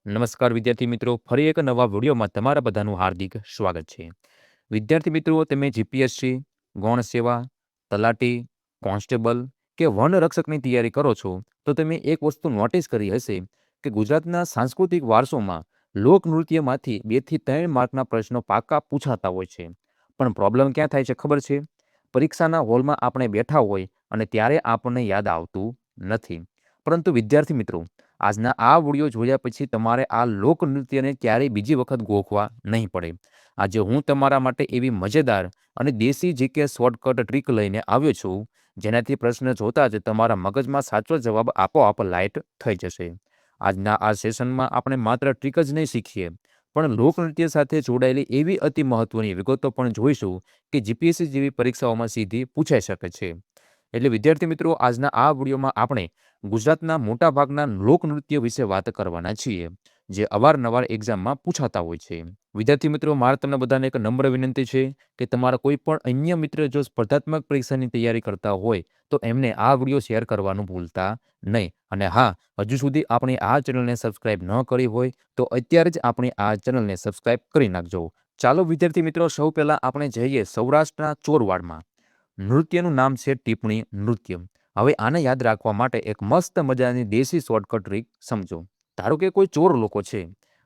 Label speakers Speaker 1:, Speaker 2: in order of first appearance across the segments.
Speaker 1: નમસ્કાર વિદ્યાર્થી મિત્રો, ફરી એક નવા વિડીયોમાં તમારા બધાનું હાર્દિક સ્વાગત છે. વિદ્યાર્થી મિત્રો, તમે જીપીએસસી, ગૌણ સેવા, તલાટી, કોન્સ્ટેબલ કે વનરક્ષકની તૈયારી કરો છો તો તમે એક વસ્તુ નોટિસ કરી હશે કે ગુજરાતના સાંસ્કૃતિક વારસોમાં લોકનૃત્યમાંથી 2 થી 3 માર્કના પ્રશ્નો પાકા પૂછાતા હોય છે. પણ પ્રોબ્લેમ ક્યાં થાય છે ખબર છે? પરીક્ષાના હોલમાં આપણે બેઠા હોય અને ત્યારે આપણને યાદ આવતું નથી. પરંતુ વિદ્યાર્થી મિત્રો, આજના આ વિડીયો જોયા પછી તમારે આ લોકનૃત્યને ક્યારેય બીજી વખત ગોખવા નહીં પડે. આજે હું તમારા માટે એવી મજેદાર અને દેશી જીકે શોર્ટકટ ટ્રીક લઈને આવ્યો છું, જેનાથી પ્રશ્ન જોતા જ તમારા મગજમાં સાચો જવાબ આપોઆપ લાઇટ થઈ જશે. આજના આ સેશનમાં આપણે માત્ર ટ્રીક જ નહીં શીખીએ, પણ લોકનૃત્ય સાથે જોડાયેલી એવી અતિ મહત્વની વિગતો પણ જોઈશું કે જીપીએસસી જેવી પરીક્ષાઓમાં સીધી પૂછાઈ શકે છે. એટલે વિદ્યાર્થી મિત્રો, આજના આ વિડીયોમાં આપણે ગુજરાતના મોટાભાગના લોકનૃત્ય વિશે વાત કરવાના છીએ, જે અવારનવાર એક્ઝામમાં પૂછાતા હોય છે. વિદ્યાર્થી મિત્રો, મારે તમને બધાને એક નમ્ર વિનંતી છે કે તમારા કોઈ પણ અન્ય મિત્ર જો સ્પર્ધાત્મક પરીક્ષાની તૈયારી કરતા હોય તો એમને આ વિડીયો શેર કરવાનું ભૂલતા નહીં. અને હા, હજુ સુધી આપણી આ ચેનલને સબસ્ક્રાઇબ ન કરી હોય તો અત્યારે જ આપણી આ ચેનલને સબસ્ક્રાઇબ કરી નાખજો. ચાલો વિદ્યાર્થી મિત્રો, સૌ પહેલાં આપણે જઈએ સૌરાષ્ટ્રના ચોરવાડમાં. નૃત્યનું નામ છે ટીપણી નૃત્ય. હવે આને યાદ રાખવા માટે એક મસ્ત મજાની દેશી શોર્ટકટ ટ્રીક સમજો. ધારો કે કોઈ ચોર લોકો છે.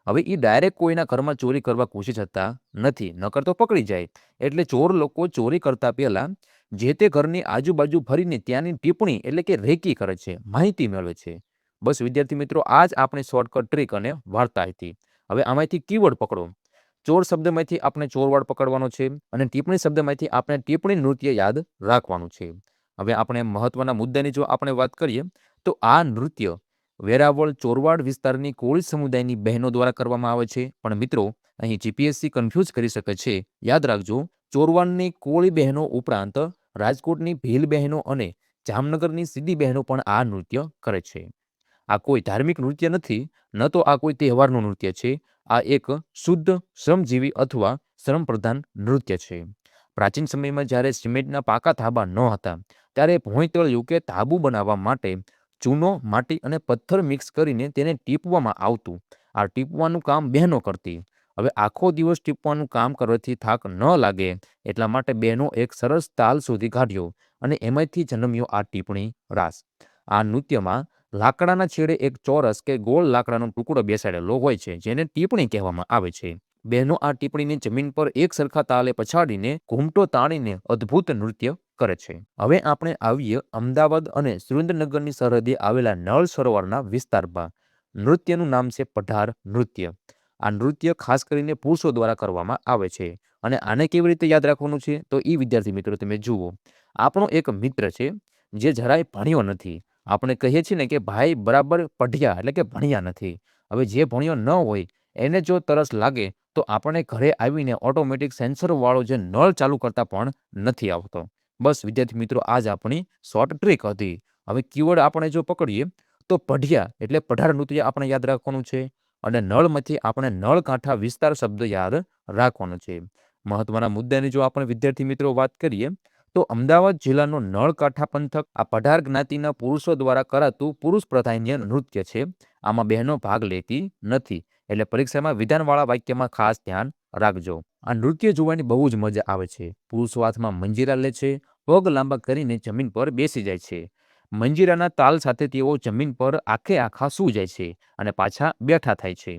Speaker 1: હવે એ ડાયરેક્ટ કોઈના ઘરમાં ચોરી કરવા કોશિશ જતા નથી, નકર તો પકડી જાય. એટલે ચોર લોકો ચોરી કરતા પહેલા જે તે ઘરની આજુબાજુ ફરીને ત્યાંની ટીપણી એટલે કે રેકી કરે છે, માહિતી મેળવે છે. બસ વિદ્યાર્થી મિત્રો, આ જ આપણી શોર્ટકટ ટ્રીક અને વાર્તા હતી. હવે આમાંથી કીવર્ડ પકડો. ચોર શબ્દમાંથી આપણે ચોરવાડ પકડવાનો છે અને ટીપણી શબ્દમાંથી આપણે ટીપણી નૃત્ય યાદ રાખવાનું છે. હવે આપણે મહત્વના મુદ્દાની જો આપણે વાત કરીએ તો આ નૃત્ય વેરાવળ ચોરવાડ વિસ્તારની કોળી સમુદાયની બહેનો દ્વારા કરવામાં આવે છે. પણ મિત્રો, અહીં જીપીએસસી કન્ફ્યુઝ કરી શકે છે. યાદ રાખજો, ચોરવાડની કોળી બહેનો ઉપરાંત રાજકોટની ભીલ બહેનો અને જામનગરની સીધી બહેનો પણ આ નૃત્ય કરે છે. આ કોઈ ધાર્મિક નૃત્ય નથી, ન તો આ કોઈ તહેવારનું નૃત્ય છે. આ એક શુદ્ધ શ્રમજીવી અથવા શ્રમપ્રધાન નૃત્ય છે. પ્રાચીન સમયમાં જ્યારે સિમેન્ટના પાકા ધાબા ન હતા, ત્યારે ભોંયતળિયું કે ધાબુ બનાવવા માટે ચૂનો, માટી અને પથ્થર મિક્સ કરીને તેને ટીપવામાં આવતું. આ ટીપવાનું કામ બહેનો કરતી. હવે આખો દિવસ ટીપવાનું કામ કરવાથી થાક ન લાગે એટલા માટે બહેનો એક સરસ તાલ શોધી કાઢ્યો અને એમાંથી જન્મ્યો આ ટીપણી રાસ. આ નૃત્યમાં લાકડાના છેડે એક ચોરસ કે ગોળ લાકડાનો ટુકડો બેસાડેલો હોય છે, જેને ટીપણી કહેવામાં આવે છે. બહેનો આ ટીપણીને જમીન પર એક સરખા તાલે પછાડીને ઘૂમટો તાણીને અદ્ભુત નૃત્ય કરે છે. હવે આપણે આવીએ અમદાવાદ અને સુરેન્દ્રનગરની સરહદે આવેલા નળ સરોવરના વિસ્તારમાં. નૃત્યનું નામ છે પઢાર નૃત્ય. આ નૃત્ય ખાસ કરીને પુરુષો દ્વારા કરવામાં આવે છે. અને આને કેવી રીતે યાદ રાખવાનું છે તો એ વિદ્યાર્થી મિત્રો તમે જુઓ. આપણો એક મિત્ર છે જે જરાય ભણ્યો નથી. આપણે કહીએ છીએ ને કે ભાઈ બરાબર પઢ્યા એટલે કે ભણ્યા નથી. હવે જે ભણ્યો ન હોય એને જો તરસ લાગે તો આપણે ઘરે આવીને ઓટોમેટિક સેન્સરવાળો જે નળ ચાલુ કરતા પણ નથી આવતો. બસ વિદ્યાર્થી મિત્રો, આ જ આપણી શોર્ટ ટ્રીક હતી. હવે કીવર્ડ આપણે જો પકડીએ તો પઢિયા એટલે પઢાર નૃત્ય આપણે યાદ રાખવાનું છે અને નળમાંથી આપણે નળકાંઠા વિસ્તાર શબ્દ યાદ રાખવાનો છે. મહત્વના મુદ્દાની જો આપણે વિદ્યાર્થી મિત્રો વાત કરીએ તો અમદાવાદ જિલ્લાનો નળકાંઠા પંથક આ પઢાર જ્ઞાતિના પુરુષો દ્વારા કરાતું પુરુષ પ્રધાન્ય નૃત્ય છે. આમાં બહેનો ભાગ લેતી નથી. એટલે પરીક્ષામાં વિધાનવાળા વાક્યમાં ખાસ ધ્યાન રાખજો. આ નૃત્ય જોવાની બહુ જ મજા આવે છે. પુરુષો હાથમાં મંજીરા લે છે, પગ લાંબા કરીને જમીન પર બેસી જાય છે. મંજીરાના તાલ સાથે તેઓ જમીન પર આખે આખા સૂઈ જાય છે અને પાછા બેઠા થાય છે.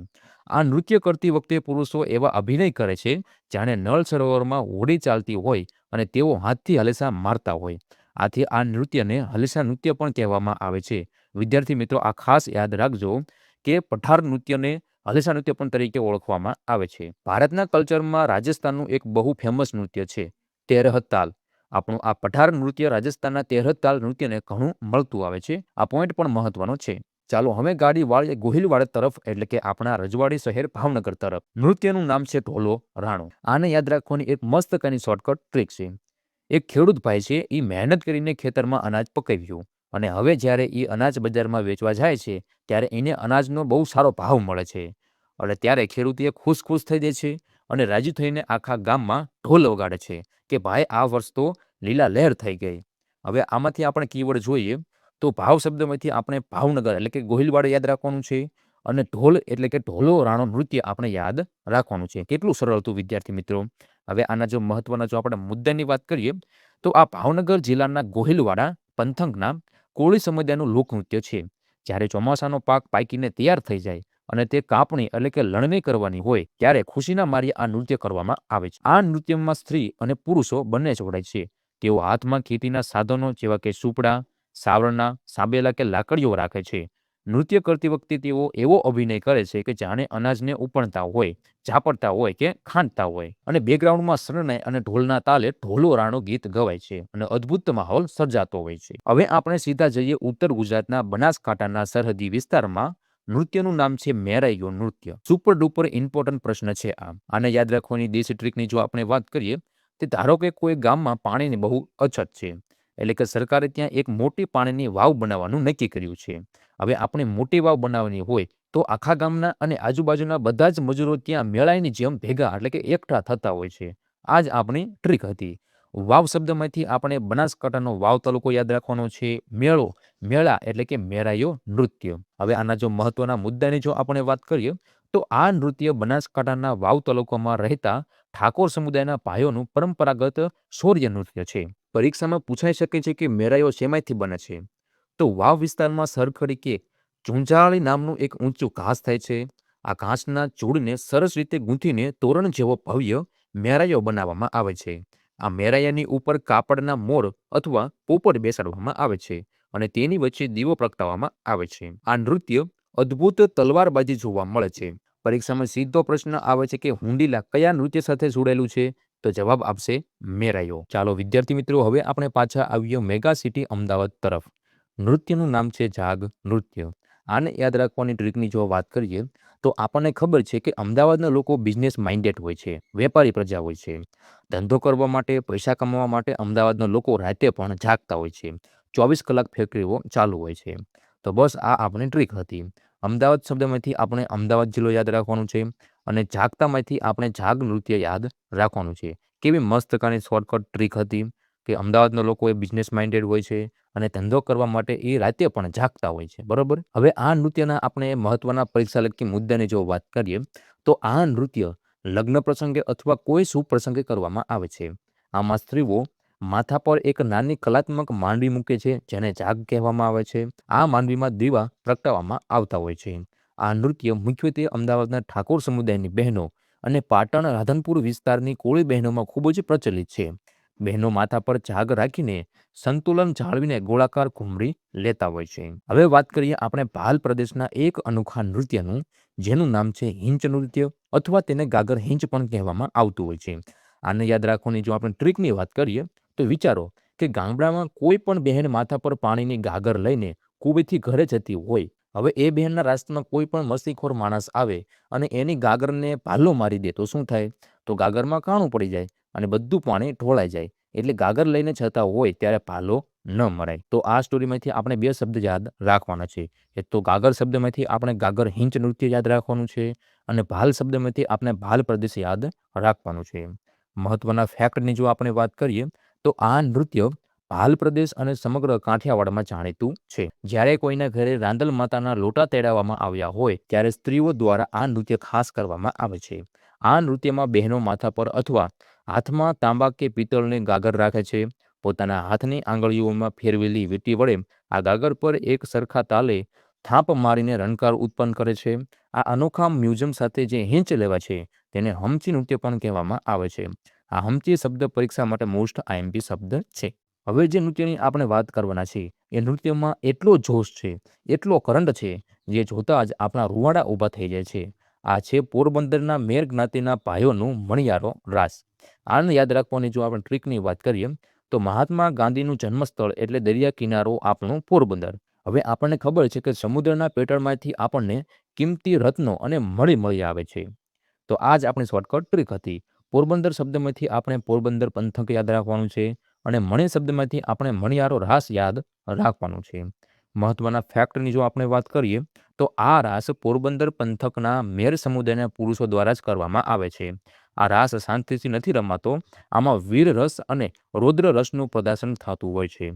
Speaker 1: આ નૃત્ય કરતી વખતે પુરુષો એવા અભિનય કરે છે જાણે નળ સરોવરમાં હોડી ચાલતી હોય અને તેઓ હાથથી હલેસા મારતા હોય. આથી આ નૃત્યને હલેસા નૃત્ય પણ કહેવામાં આવે છે. વિદ્યાર્થી મિત્રો, આ ખાસ યાદ રાખજો કે પઠાર નૃત્યને હલેસા નૃત્ય પણ તરીકે ઓળખવામાં આવે છે. ભારતના કલ્ચરમાં રાજસ્થાનનું એક બહુ ફેમસ નૃત્ય છે તેરહત તાલ. આપણું આ પઠાર નૃત્ય રાજસ્થાનના તેરહત તાલ નૃત્યને ઘણું મળતું આવે છે. આ પોઈન્ટ પણ મહત્વનો છે. ચાલો હવે ગાડી વાળીએ ગોહિલવાડ તરફ એટલે કે આપણા રજવાડી શહેર ભાવનગર તરફ. નૃત્યનું નામ છે ઢોલો રાણો. આને યાદ રાખવાની એક મસ્ત કની શોર્ટકટ ટ્રીક છે. એક ખેડૂત ભાઈ છે, એ મહેનત કરીને ખેતરમાં અનાજ પકાવ્યું અને હવે જ્યારે એ અનાજ બજારમાં વેચવા જાય છે ત્યારે એને અનાજનો બહુ સારો ભાવ મળે છે. એટલે ત્યારે ખેડૂત ખુશ થઈ જાય છે અને રાજી થઈને આખા ગામમાં ઢોલ વગાડે છે કે ભાઈ આ વર્ષ તો લીલા લહેર થઈ ગઈ. હવે આમાંથી આપણે કીવર્ડ જોઈએ તો ભાવ શબ્દમાંથી આપણે ભાવનગર એટલે કે ગોહિલવાડ યાદ રાખવાનું છે અને ઢોલ એટલે કે ઢોલો રાણો નૃત્ય આપણે યાદ રાખવાનું છે. કેટલું સરળ હતું વિદ્યાર્થી મિત્રો. હવે આના જો મહત્વના જો આપણે મુદ્દાની વાત કરીએ તો આ ભાવનગર જિલ્લાના ગોહિલવાડા પંથકના કોળી સમુદાયનું લોકનૃત્ય છે. જ્યારે ચોમાસાનો પાક પાકીને તૈયાર થઈ જાય અને તે કાપણી એટલે કે લણણી કરવાની હોય ત્યારે ખુશીના માર્યા આ નૃત્ય કરવામાં આવે છે. આ નૃત્યમાં સ્ત્રી અને પુરુષો બંને જોડાય છે. તેઓ હાથમાં ખેતીના સાધનો જેવા કે સુપડા, સાવરણા, સાબેલા કે લાકડીઓ રાખે છે. નૃત્ય કરતી વખતે તેઓ એવો અભિનય કરે છે કે જાણે અનાજને ઉપણતા હોય, ઝાપડતા હોય કે ખાંડતા હોય, અને બેકગ્રાઉન્ડમાં શરણાઈ અને ઢોલના તાલે ઢોલો રાણો ગીત ગવાય છે અને અદ્ભુત માહોલ સર્જાતો હોય છે. હવે આપણે સીધા જઈએ ઉત્તર ગુજરાતના બનાસકાંઠાના સરહદી વિસ્તારમાં. નૃત્યનું નામ છે મેરાઈયો નૃત્ય. સુપર ડુપર ઇમ્પોર્ટન્ટ પ્રશ્ન છે આ. આને યાદ રાખવાની દેશી ટ્રીકની જો આપણે વાત કરીએ તો ધારો કે કોઈ ગામમાં પાણીની બહુ અછત છે, એટલે કે સરકારે ત્યાં એક મોટી પાણીની વાવ બનાવવાનું નક્કી કર્યું છે. હવે આપણે મોટી વાવ બનાવવાની હોય તો આખા ગામના અને આજુબાજુના બધા જ મજૂરો ત્યાં મેળાની જેમ ભેગા એટલે કે એકઠા થતા હોય છે. આ જ આપણી ટ્રીક હતી. વાવ શબ્દમાંથી આપણે બનાસકાંઠાનો વાવ તાલુકો યાદ રાખવાનો છે. મેળો, મેળા એટલે કે મેરાયો નૃત્ય. હવે આના જો મહત્વના મુદ્દાની જો આપણે વાત કરીએ તો આ નૃત્ય બનાસકાંઠાના વાવ તાલુકામાં રહેતા ઠાકોર સમુદાયના ભાઈઓનું પરંપરાગત શૌર્ય નૃત્ય છે. પરીક્ષામાં પૂછાઈ શકે છે કે મેરાયો શેમાંથી બને છે. તો વાવ વિસ્તારમાં સરખડી કે ચૂંચાળી નામનું એક ઊંચું ઘાસ થાય છે. આ ઘાસના ચૂડને સરસ રીતે ગૂંથીને તોરણ જેવો ભવ્ય મેરાયો બનાવવામાં આવે છે. આ મેરાયાની ઉપર કાપડના મોર અથવા પોપટ બેસાડવામાં આવે છે અને તેની વચ્ચે દીવો પ્રગટાવવામાં આવે છે. આ નૃત્ય અદ્ભુત તલવારબાજી જોવા મળે છે. પરીક્ષામાં સીધો પ્રશ્ન આવે છે કે હુંડીલા કયા નૃત્ય સાથે જોડાયેલું છે? તો જવાબ આપશે મેરાયો. ચાલો વિદ્યાર્થી મિત્રો, હવે આપણે પાછા આવીએ મેગા સિટી અમદાવાદ તરફ. નૃત્યનું નામ છે જાગ નૃત્ય. આને યાદ રાખવાની ટ્રીકની જો વાત કરીએ તો આપણને ખબર છે કે અમદાવાદના લોકો બિઝનેસ માઇન્ડેડ હોય છે, વેપારી પ્રજા હોય છે. ધંધો કરવા માટે, પૈસા કમાવા માટે અમદાવાદના લોકો રાતે પણ જાગતા હોય છે. 24 કલાક ફેક્ટરીઓ ચાલુ હોય છે. તો બસ આ આપણી ટ્રીક હતી. અમદાવાદ શબ્દમાંથી આપણે અમદાવાદ જિલ્લો યાદ રાખવાનું છે અને જાગતામાંથી આપણે જાગ નૃત્ય યાદ રાખવાનું છે. કેવી મસ્ત કાની શોર્ટકટ ટ્રીક હતી કે અમદાવાદના લોકો એ બિઝનેસ માઇન્ડેડ હોય છે અને ધંધો કરવા માટે એ રાતે પણ જાગતા હોય છે. બરોબર. હવે આ નૃત્યના આપણે મહત્વના પરીક્ષાલક્ષી મુદ્દાની જો વાત કરીએ તો આ નૃત્ય લગ્ન પ્રસંગે અથવા કોઈ શુભ પ્રસંગે કરવામાં આવે છે. આમાં સ્ત્રીઓ માથા પર એક નાની કલાત્મક માંડવી મૂકે છે જેને જાગ કહેવામાં આવે છે. આ માંડવીમાં દીવા પ્રગટાવવામાં આવતા હોય છે. આ નૃત્ય મુખ્યત્વે અમદાવાદના ઠાકોર સમુદાયની બહેનો અને પાટણ રાધનપુર વિસ્તારની કોળી બહેનોમાં ખૂબ જ પ્રચલિત છે. બહેનો માથા પર જાગ રાખીને સંતુલન જાળવીને ગોળાકાર ઘૂમરી લેતા હોય છે. હવે વાત કરીએ આપણે ભાલ પ્રદેશના એક અનોખા નૃત્યનું, જેનું નામ છે હિંચ નૃત્ય અથવા તેને ગાગર હિંચ પણ કહેવામાં આવતું હોય છે. આને યાદ રાખવાની જો આપણે ટ્રીકની વાત કરીએ તો વિચારો કે ગામડામાં કોઈ પણ બહેન માથા પર પાણીની ગાગર લઈને કૂવેથી ઘરે જતી હોય. હવે એ બહેનના રાસ્તામાં કોઈ પણ મસ્તીખોર માણસ આવે અને એની ગાગરને ભાલો મારી દે તો શું થાય? તો ગાગરમાં કાણું પડી જાય અને બધું પાણી ઢોળાઈ જાય. એટલે ગાગર લઈને જતા હોય ત્યારે ભાલો ન મરાય. તો આ સ્ટોરીમાંથી આપણે બે શબ્દ યાદ રાખવાના છે. એક તો ગાગર શબ્દમાંથી આપણે ગાગર હિંચ નૃત્ય યાદ રાખવાનું છે અને ભાલ શબ્દમાંથી આપણે ભાલ પ્રદેશ યાદ રાખવાનું છે. મહત્વના ફેક્ટની જો આપણે વાત કરીએ તો આ નૃત્ય ભાલ પ્રદેશ અને સમગ્ર કાઠિયાવાડમાં જાણીતું છે. જ્યારે કોઈના ઘરે રાંદલ માતાના લોટા તેડાવવામાં આવ્યા હોય ત્યારે સ્ત્રીઓ દ્વારા આ નૃત્ય ખાસ કરવામાં આવે છે. આ નૃત્યમાં બહેનો માથા પર અથવા હાથમાં તાંબા કે પિત્તળની ગાગર રાખે છે. પોતાના હાથની આંગળીઓમાં ફેરવેલી વીંટી વડે આ ગાગર પર એક સરખા તાલે થાપ મારીને રણકાર ઉત્પન્ન કરે છે. આ અનોખા મ્યુઝિયમ સાથે જે હિંચ લેવા છે તેને હમચી નૃત્ય પણ કહેવામાં આવે છે. આ હમચી શબ્દ પરીક્ષા માટે મોસ્ટ આઈએમપી શબ્દ છે. હવે જે નૃત્યની આપણે વાત કરવાના છે એ નૃત્યમાં એટલો જોશ છે, એટલો કરંટ છે, જે જોતા જ આપણા રૂવાડા ઊભા થઈ જાય છે. આ છે પોરબંદરના મેર જ્ઞાતિના ભાઈઓનું મણિયારો રાસ. આને યાદ રાખવાની જો આપણે ટ્રીકની વાત કરીએ તો મહાત્મા ગાંધીનું જન્મસ્થળ એટલે દરિયા કિનારો આપણું પોરબંદર. હવે આપણને ખબર છે કે સમુદ્રના પેટળમાંથી આપણને કિંમતી રત્નો અને મળી આવે છે. તો આ જ આપણી શોર્ટકટ ટ્રીક હતી. પોરબંદર શબ્દમાંથી આપણે પોરબંદર પંથક યાદ રાખવાનું છે અને મણિ શબ્દમાંથી આપણે મણિયારો રાસ યાદ રાખવાનું છે. મહત્વના ફેક્ટની જો આપણે વાત કરીએ તો આ રાસ પોરબંદર પંથકના મેર સમુદાયના પુરુષો દ્વારા જ કરવામાં આવે છે. આ રાસ શાંતિથી નથી રમાતો. આમાં વીર રસ અને રૌદ્ર રસનું પ્રદર્શન થતું હોય છે.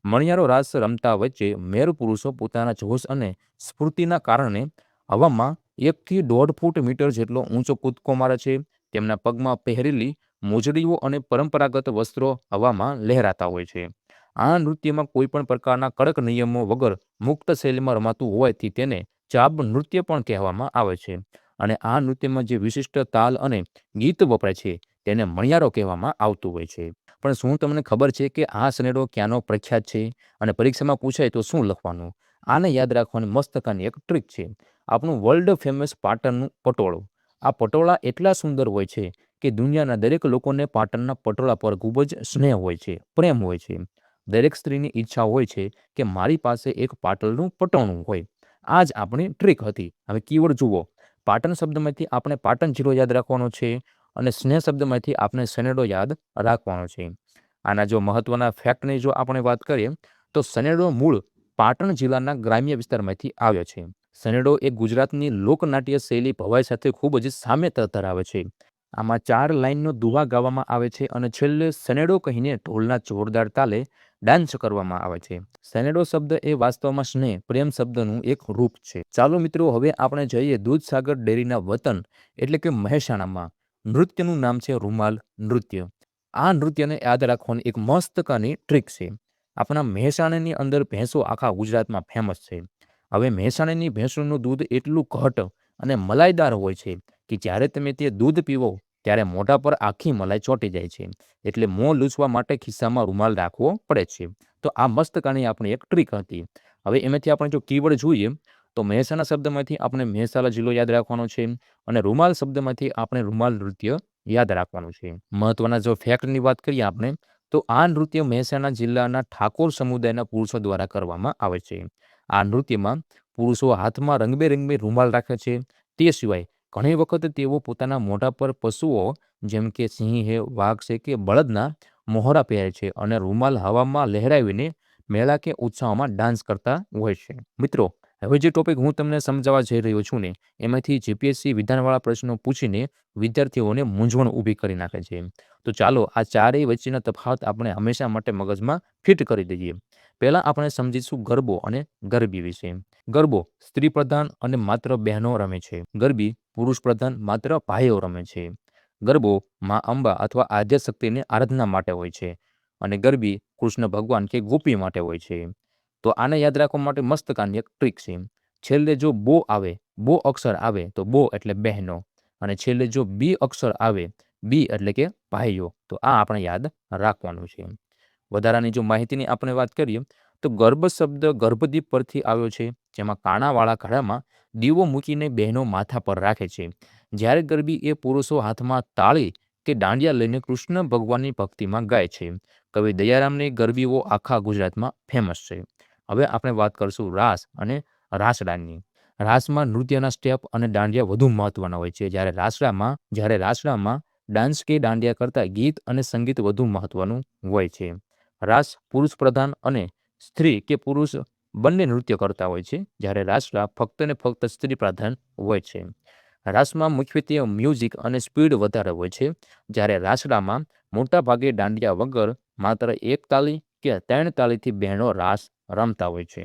Speaker 1: મણિયારો રાસ રમતા વચ્ચે મેર પુરુષો પોતાના જોશ અને સ્ફૂર્તિના કારણે હવામાં 1 થી 1.5 ફૂટ મીટર જેટલો ઊંચો કૂદકો મારે છે. તેમના પગમાં પહેરેલી મોજડીઓ અને પરંપરાગત વસ્ત્રો હવામાં લહેરાતા હોય છે. આ નૃત્યમાં કોઈ પણ પ્રકારના કડક નિયમો વગર મુક્ત શૈલીમાં રમાતું હોવાથી તેને ચાબ નૃત્ય પણ કહેવામાં આવે છે. અને આ નૃત્યમાં જે વિશિષ્ટ તાલ અને ગીત વપરાય છે તેને મણિયારો કહેવામાં આવતું હોય છે. પણ શું તમને ખબર છે કે આ સનેડો ક્યાંનો પ્રખ્યાત છે અને પરીક્ષામાં પૂછાય તો શું લખવાનું? આને યાદ રાખવાની મસ્તકાની એક ટ્રીક છે. આપણું વર્લ્ડ ફેમસ પાટણનું પટોળું. આ પટોળા એટલા સુંદર હોય છે કે દુનિયાના દરેક લોકોને પાટણના પટોળા પર ખૂબ જ સ્નેહ હોય છે, પ્રેમ હોય છે. દરેક સ્ત્રીની ઈચ્છા હોય છે કે મારી પાસે એક પાટણનું પટોળું હોય. આ જ આપણી ટ્રીક હતી. હવે કીવર્ડ જુઓ. પાટણ શબ્દમાંથી આપણે પાટણ જિલ્લો યાદ રાખવાનો છે અને સ્નેહ શબ્દમાંથી આપણે સનેડો યાદ રાખવાનો છે. આના જો મહત્વના ફેક્ટની જો આપણે વાત કરીએ તો સનેડો મૂળ પાટણ જિલ્લાના ગ્રામ્ય વિસ્તારમાંથી આવ્યો છે. સનેડો એ ગુજરાતની લોકનાટ્ય શૈલી ભવાઈ સાથે ખૂબ જ સામ્યતા ધરાવે છે. આમાં 4 લાઇનનો દુહા ગાવામાં આવે છે અને છેલ્લે સનેડો કહીને ઢોલના જોરદાર તાલે ડાન્સ કરવામાં આવે છે. સનેડો શબ્દ એ વાસ્તવમાં સ્નેહ, પ્રેમ શબ્દનું એક રૂપ છે. ચાલો મિત્રો, હવે આપણે જઈએ દૂધસાગર ડેરીના વતન એટલે કે મહેસાણામાં. નૃત્યનું નામ છે રૂમાલ નૃત્ય. આ નૃત્યને યાદ રાખવાની એક મસ્તકાની ટ્રીક છે. આપણા મહેસાણાની અંદર ભેંસો આખા ગુજરાતમાં ફેમસ છે. હવે મહેસાણાની ભેંસોનું દૂધ એટલું ઘટ અને મલાઈદાર હોય છે કે જ્યારે તમે તે દૂધ પીવો ત્યારે મોઢા પર આખી મલાઈ ચોંટી જાય છે. એટલે મોં લૂછવા માટે ખિસ્સામાં રૂમાલ રાખવો પડે છે. તો આ મસ્તકાની આપણી એક ટ્રીક હતી. હવે એમાંથી આપણે જો કીવર્ડ જોઈએ તો મહેસાણા શબ્દમાંથી આપણે મહેસાણા જિલ્લો યાદ રાખવાનો છે અને રૂમાલ શબ્દમાંથી આપણે રૂમાલ નૃત્ય યાદ રાખવાનું છે. મહત્વના જો ફેક્ટની વાત કરીએ આપણે તો આ નૃત્ય મહેસાણા જિલ્લાના ઠાકોર સમુદાયના પુરુષો દ્વારા કરવામાં આવે છે. આ નૃત્યમાં પુરુષો હાથમાં રંગબેરંગી રૂમાલ રાખે છે. તે સિવાય ઘણી વખત તેઓ પોતાના મોઢા પર પશુઓ જેમ કે સિંહ છે, વાઘ છે કે બળદના મોહરા પહેરે છે અને રૂમાલ હવામાં લહેરાવીને મેળા કે ઉત્સવમાં ડાન્સ કરતા હોય છે. મિત્રો, હવે જે ટોપિક હું તમને સમજાવવા જઈ રહ્યો છું ને એમાંથી જીપીએસસી વિધાનવાળા પ્રશ્નો પૂછીને વિદ્યાર્થીઓને મૂંઝવણ ઊભી કરી નાખે છે. તો ચાલો આ ચારેય વચ્ચેના તફાવત આપણે હંમેશા માટે મગજમાં ફિટ કરી દઈએ. પહેલાં આપણે સમજીશું ગરબો અને ગરબી વિશે. ગરબો સ્ત્રી પ્રધાન અને માત્ર બહેનો રમે છે. ગરબી પુરુષ પ્રધાન માત્ર ભાઈઓ રમે છે. ગરબો માં અંબા અથવા આદ્યશક્તિની આરાધના માટે હોય છે અને ગરબી કૃષ્ણ ભગવાન કે ગોપી માટે હોય છે. તો આને યાદ રાખવા માટે મસ્તકાની એક ટ્રીક છે. છેલ્લે જો બો આવે, બો અક્ષર આવે તો બો એટલે બહેનો અને છેલ્લે જો બી અક્ષર આવે, બી એટલે કે ભાઈઓ. તો આ આપણે યાદ રાખવાનું છે. વધારાની જો માહિતીની આપણે વાત કરીએ તો ગર્ભ શબ્દ ગર્ભદીપ પરથી આવ્યો છે, જેમાં કાણાવાળા ઘડામાં દીવો મૂકીને બહેનો માથા પર રાખે છે. જ્યારે ગરબી એ પુરુષો હાથમાં તાળી કે દાંડિયા લઈને કૃષ્ણ ભગવાનની ભક્તિમાં ગાય છે. કવિ દયારામની ગરબીઓ આખા ગુજરાતમાં ફેમસ છે. હવે આપણે વાત કરીશું રાસ અને રાસડાની. રાસમાં નૃત્યના સ્ટેપ અને દાંડિયા વધુ મહત્વના હોય છે. જ્યારે રાસડામાં ડાન્સ કે દાંડિયા કરતાં ગીત અને સંગીત વધુ મહત્વનું હોય છે. રાસ પુરુષ પ્રધાન અને સ્ત્રી કે પુરુષ બંને નૃત્ય કરતા હોય છે, જ્યારે રાસડા ફક્ત ને ફક્ત સ્ત્રી પ્રધાન હોય છે. રાસમાં મુખ્યત્વે મ્યુઝિક અને સ્પીડ વધારે હોય છે, જ્યારે રાસડામાં મોટા ભાગે દાંડિયા વગર માત્ર 1 તાળી કે 3 તાળીથી બહેનો રાસ રમતા હોય છે.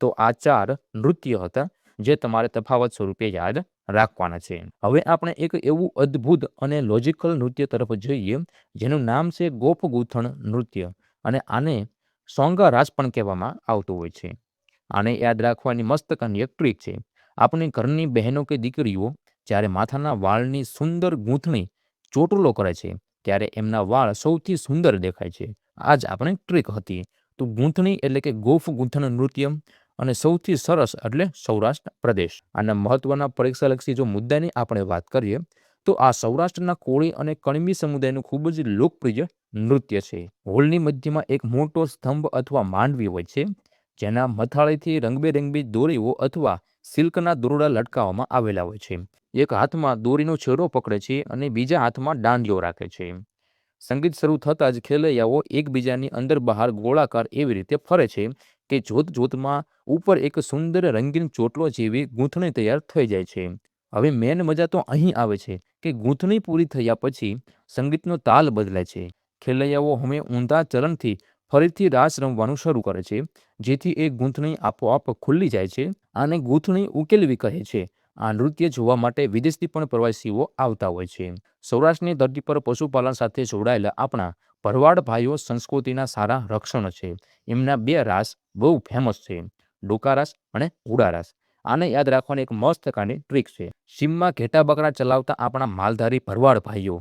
Speaker 1: તો આ 4 નૃત્ય હતા જે તમારે તફાવત સ્વરૂપે યાદ રાખવાના છે. હવે આપણે એક એવું અદ્ભુત અને લોજિકલ નૃત્ય તરફ જોઈએ જેનું નામ છે ગોપગૂંથણ નૃત્ય અને આને સોંગા રાસ પણ કહેવામાં આવતું હોય છે. આને યાદ રાખવાની મસ્તકાની એક ટ્રીક છે. આપણી ઘરની બહેનો કે દીકરીઓ જ્યારે માથાના વાળની સુંદર ગૂંથણી ચોટલો કરે છે ત્યારે એમના વાળ સૌથી સુંદર દેખાય છે. આ જ આપણી ટ્રીક હતી. તો ગૂંથણી એટલે કે ગોફ ગૂંથણ નૃત્ય અને સૌથી સરસ એટલે સૌરાષ્ટ્ર પ્રદેશ. આના મહત્વના પરીક્ષાલક્ષી જો મુદ્દાની આપણે વાત કરીએ તો આ સૌરાષ્ટ્રના કોળી અને કણબી સમુદાયનું ખૂબ જ લોકપ્રિય નૃત્ય છે. હોલની મધ્યમાં એક મોટો સ્તંભ અથવા માંડવી હોય છે, જેના મથાળેથી રંગબેરંગી દોરીઓ અથવા સિલ્કના દોરડા લટકાવવામાં આવેલા હોય છે. એક હાથમાં દોરીનો છેડો પકડે છે અને બીજા હાથમાં દાંડિયો રાખે છે. સંગીત શરૂ થતાં જ ખેલૈયાઓ એકબીજાની અંદર બહાર ગોળાકાર એવી રીતે ફરે છે કે જોત જોતમાં ઉપર એક સુંદર રંગીન ચોટલો જેવી ગૂંથણી તૈયાર થઈ જાય છે. હવે મેન મજા તો અહીં આવે છે કે ગૂંથણી પૂરી થયા પછી સંગીતનો તાલ બદલાય છે. ખેલૈયાઓ હવે ઊંધા ચરણથી ફરીથી રાસ રમવાનું શરૂ કરે છે, જેથી એ ગૂંથણી આપોઆપ ખુલ્લી જાય છે. આને ગૂંથણી ઉકેલવી કહે છે. આ નૃત્ય જોવા માટે વિદેશથી પણ પ્રવાસીઓ આવતા હોય છે. સૌરાષ્ટ્રની ધરતી પર પશુપાલન સાથે જોડાયેલા આપણા ભરવાડ ભાઈઓ સંસ્કૃતિના સારા રક્ષણ છે. એમના બે રાસ બહુ ફેમસ છે, ડોકા રાસ અને હુડા રાસ. આને યાદ રાખવાની એક મસ્ત કાની ટ્રીક છે. સીમમાં ઘેટા બકરા ચલાવતા આપણા માલધારી ભરવાડ ભાઈઓ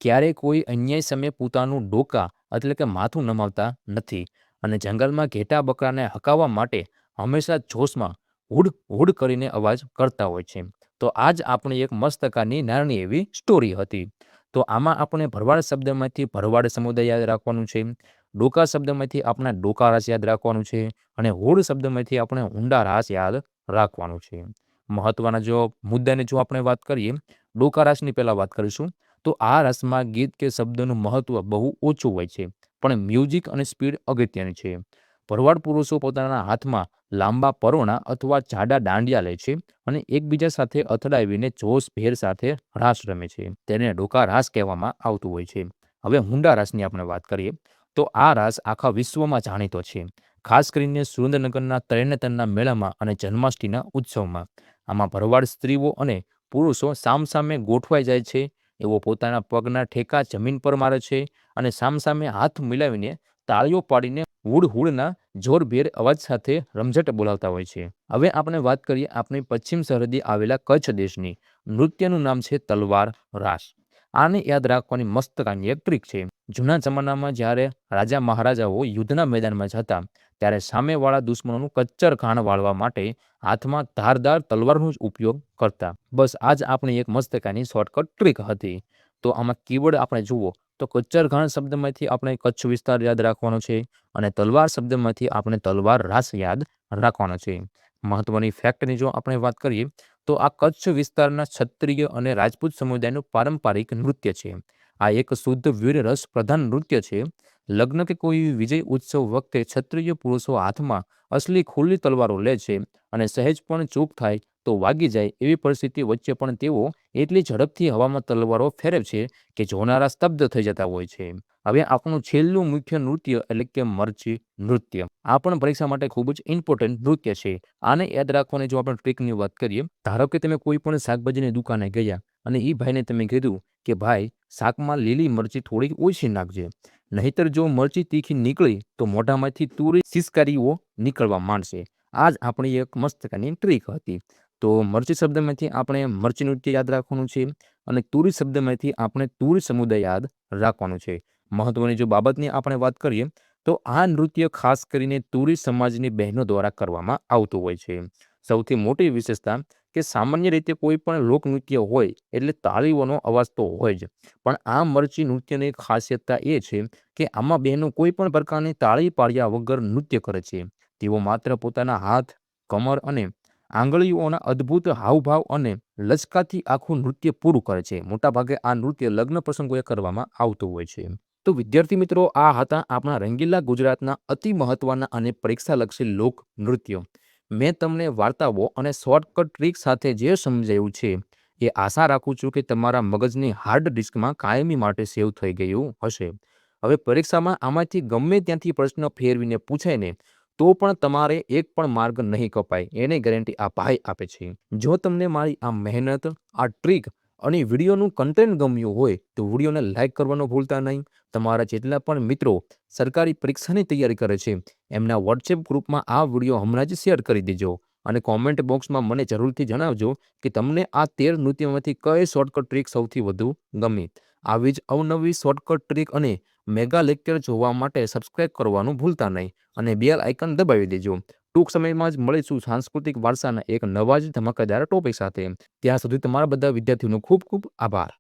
Speaker 1: ક્યારેય કોઈ અન્યાય સમયે પોતાનું ડોકા એટલે કે માથું નમાવતા નથી અને જંગલમાં ઘેટા બકરાને હકાવવા માટે હંમેશા જોશમાં હુડ હુડ કરીને અવાજ કરતા હોય છે. તો આ જ આપણી એક મસ્ત કાની નાની એવી સ્ટોરી હતી. તો આમાં આપણે ભરવાડ શબ્દમાંથી ભરવાડ સમુદાય યાદ રાખવાનું છે, ડોકા શબ્દમાંથી આપણા ડોકા રાસ યાદ રાખવાનું છે અને હુડ શબ્દમાંથી આપણે હુંડા રાસ યાદ રાખવાનું છે. મહત્વના જો મુદ્દાની જો આપણે વાત કરીએ, ડોકા રાસની પહેલાં વાત કરીશું. તો આ રાસમાં ગીત કે શબ્દનું મહત્વ બહુ ઓછું હોય છે, પણ મ્યુઝિક અને સ્પીડ અગત્યની છે. ભરવાડ પુરુષો પોતાના હાથમાં લાંબા પરોણા અથવા જાડા દાંડિયા લે છે અને એકબીજા સાથે અથડાવીને જોશભેર સાથે રાસ રમે છે. તેને ડોકા રાસ કહેવામાં આવતું હોય છે. હવે હુંડા રાસની આપણે વાત કરીએ તો આ રાસ આખા વિશ્વમાં જાણીતો છે, ખાસ કરીને સુરેન્દ્રનગરના તરણેતરના મેળામાં અને જન્માષ્ટમીના ઉત્સવમાં. આમાં ભરવાડ સ્ત્રીઓ અને પુરુષો સામસામે ગોઠવાઈ જાય છે. એવો પોતાના પગના ઠેકા જમીન પર મારે છે અને સામસામે હાથ મિલાવીને તાળીઓ પાડીને હુડ હુડના જોરભેર અવાજ સાથે રમઝટ બોલાવતા હોય છે. હવે આપણે વાત કરીએ આપણી પશ્ચિમ સરહદી આવેલા કચ્છ દેશની. નૃત્યનું નામ છે તલવાર રાસ. આને યાદ રાખવાની મસ્ત કાની એક ટ્રીક છે. જૂના જમાનામાં જ્યારે રાજા મહારાજાઓ યુદ્ધના મેદાનમાં જતા ત્યારે સામેવાળા દુશ્મનોનું કચ્ચર ઘાણ વાળવા માટે હાથમાં ધારદાર તલવારનો જ ઉપયોગ કરતા. બસ આ જ આપણી એક મસ્ત કાની શોર્ટકટ ટ્રીક હતી. તો આમાં કીવર્ડ આપણે જુઓ તો કચ્ચર ઘાણ શબ્દમાંથી આપણે કચ્છ વિસ્તાર યાદ રાખવાનો છે અને તલવાર શબ્દમાંથી આપણે તલવાર રાસ યાદ રાખવાનો છે. મહત્વની ફેક્ટની જો આપણે વાત કરીએ તો આ કચ્છ વિસ્તારના ક્ષત્રિય અને રાજપૂત સમુદાયનું પારંપરિક નૃત્ય છે. આ એક શુદ્ધ વીર રસ પ્રધાન નૃત્ય છે. લગ્ન કે કોઈ વિજય ઉત્સવ વખતે ક્ષત્રિય પુરુષો હાથમાં અસલી ખુલ્લી તલવારો લે છે અને સહેજ પણ ચૂક થાય તો વાગી જાય એવી પરિસ્થિતિ વચ્ચે પણ તેઓ એટલી ઝડપથી હવામાં તલવારો ફેરવે છે કે જોનારા સ્તબ્ધ થઈ જતા હોય છે. હવે આપણું છેલ્લું મુખ્ય નૃત્ય એટલે કે મરચી નૃત્ય. આ પણ પરીક્ષા માટે ખૂબ જ ઇમ્પોર્ટન્ટ નૃત્ય છે. આને યાદ રાખવાની જો આપણે ટ્રીકની વાત કરીએ, ધારો કે તમે કોઈ પણ શાકભાજીની દુકાને ગયા અને એ ભાઈને તમે કીધું કે ભાઈ શાકમાં લીલી મરચી થોડીક ઓછી નાખજે, નહીતર જો મરચી તીખી નીકળી તો મોઢામાંથી તુરી સિસકારીઓ નીકળવા માંડશે. આ જ આપણી એક મસ્તકાની ટ્રીક હતી. તો મરચી શબ્દમાંથી આપણે મરચી નૃત્ય યાદ રાખવાનું છે અને તુરી શબ્દમાંથી આપણે તુરી સમુદાય યાદ રાખવાનું છે. મહત્વની જો બાબતની આપણે વાત કરીએ તો આ નૃત્ય ખાસ કરીને તુરી સમાજની બહેનો દ્વારા કરવામાં આવતું હોય છે. સૌથી મોટી વિશેષતા કે સામાન્ય રીતે કોઈ પણ લોકનૃત્ય હોય એટલે તાળીઓનો અવાજ તો હોય જ, પણ આ મરચી નૃત્યની ખાસિયતતા એ છે કે આમાં બહેનો કોઈ પણ પ્રકારની તાળી પાડ્યા વગર નૃત્ય કરે છે. તેઓ માત્ર પોતાના હાથ, કમર અને આંગળીઓના અદ્ભુત હાવભાવ અને લચકાથી આખું નૃત્ય પૂરું કરે છે. મોટાભાગે આ નૃત્ય લગ્ન પ્રસંગોએ કરવામાં આવતું હોય છે. તો વિદ્યાર્થી મિત્રો, આ હતા આપણા રંગીલા ગુજરાતના અતિ મહત્વના અને પરીક્ષાલક્ષી લોક નૃત્યો. મેં તમને વાર્તાઓ અને શોર્ટકટ ટ્રીક સાથે જે સમજાવ્યું છે એ આશા રાખું છું કે તમારા મગજની હાર્ડ ડિસ્કમાં કાયમી માટે સેવ થઈ ગયું હશે. હવે પરીક્ષામાં આમાંથી ગમે ત્યાંથી પ્રશ્ન ફેરવીને પૂછાય ને તો પણ તમારે એક પણ માર્ક નહીં કપાય એની ગેરંટી આ ભાઈ આપે છે. જો તમને મારી આ મહેનત, આ ટ્રીક અને વિડીયોનું કન્ટેન્ટ ગમ્યું હોય તો વિડીયોને લાઇક કરવાનું ભૂલતા નહીં. તમારા જેટલા પણ મિત્રો સરકારી પરીક્ષાની તૈયારી કરે છે એમના વોટ્સએપ ગ્રુપમાં આ વિડીયો હમણાં જ શેર કરી દેજો અને કોમેન્ટ બોક્સમાં મને જરૂરથી જણાવજો કે તમને આ 13 નૃત્યમાંથી કઈ શોર્ટકટ ટ્રીક સૌથી વધુ ગમી. આવી જ અવનવી શોર્ટકટ ટ્રીક અને મેગા લેક્ચર જોવા માટે સબસ્ક્રાઇબ કરવાનું ભૂલતા નહીં અને બેલ આઇકન દબાવી દેજો. ટૂંક સમયમાં જ મળીશું સાંસ્કૃતિક વારસાના એક નવા જ ધમાકેદાર ટોપિક સાથે. ત્યાં સુધી તમારા બધા વિદ્યાર્થીઓનો ખૂબ ખૂબ આભાર.